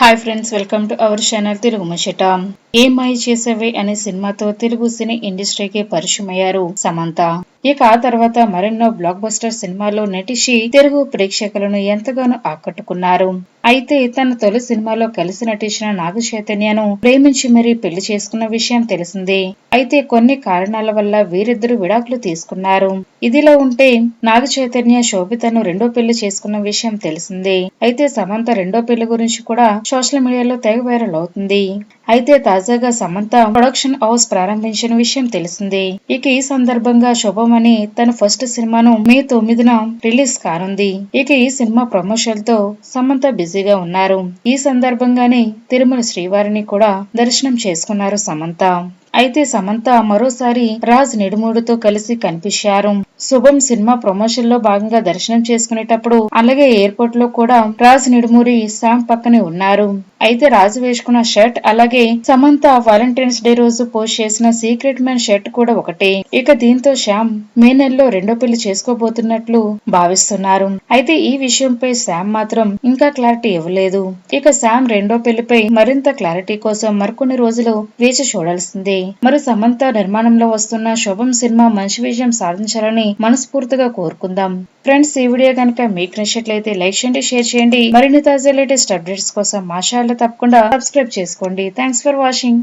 Hi friends, welcome to our channel Telugu ముచ్చట. ఏమై చేసేవే అనే సినిమాతో తెలుగు సినీ ఇండస్ట్రీకి పరిచయం అయ్యారు సమంత. ఇక ఆ తర్వాత మరెన్నో బ్లాక్ బస్టర్ సినిమాల్లో నటించి తెలుగు ప్రేక్షకులను ఎంతగానో ఆకట్టుకున్నారు. అయితే తన తొలి సినిమాలో కలిసి నటించిన నాగ చైతన్యను ప్రేమించి మరీ పెళ్లి చేసుకున్న విషయం తెలిసిందే. అయితే కొన్ని కారణాల వల్ల వీరిద్దరూ విడాకులు తీసుకున్నారు. ఇదిలా ఉంటే నాగ చైతన్య శోభితను రెండో పెళ్లి చేసుకున్న విషయం తెలిసిందే. అయితే సమంత రెండో పెళ్లి గురించి కూడా సోషల్ మీడియాలో తెగ వైరల్ అవుతుంది. అయితే తాజాగా సమంత ప్రొడక్షన్ హౌస్ ప్రారంభించిన విషయం తెలిసిందే. ఇక ఈ సందర్భంగా శుభమని తన ఫస్ట్ సినిమాను మే 9న రిలీజ్ కానుంది. ఇక ఈ సినిమా ప్రమోషన్ తో సమంత బిజీగా ఉన్నారు. ఈ సందర్భంగానే తిరుమల శ్రీవారిని కూడా దర్శనం చేసుకున్నారు సమంత. అయితే సమంత మరోసారి రాజ్ నిడుమూడుతో కలిసి కనిపించారు. శుభం సినిమా ప్రమోషన్ లో భాగంగా దర్శనం చేసుకునేటప్పుడు అలాగే ఎయిర్పోర్ట్ లో కూడా రాజ్ నిడుమూరి శామ్ పక్కనే ఉన్నారు. అయితే రాజు వేసుకున్న షర్ట్ అలాగే సమంత వాలంటైన్స్ డే రోజు పోస్ట్ చేసిన సీక్రెట్ మ్యాన్ షర్ట్ కూడా ఒకటే. ఇక దీంతో శ్యామ్ మే నెలలో రెండో పెళ్లి చేసుకోబోతున్నట్లు భావిస్తున్నారు. అయితే ఈ విషయంపై శామ్ మాత్రం ఇంకా క్లారిటీ ఇవ్వలేదు. ఇక శామ్ రెండో పెళ్లిపై మరింత క్లారిటీ కోసం మరికొన్ని రోజులు వేచి చూడాల్సిందే. మరి సమంత నిర్మాణంలో వస్తున్న శుభం సినిమా మంచి విజయం సాధించాలని మనస్ఫూర్తిగా కోరుకుందాం. ఫ్రెండ్స్, ఈ వీడియో కనుక మీకు నచ్చినట్లయితే లైక్ చేయండి, షేర్ చేయండి. మరిన్ని తాజా లేటెస్ట్ అప్డేట్స్ కోసం మా ఛానల్ తప్పకుండా సబ్స్క్రైబ్ చేసుకోండి. Thanks for watching.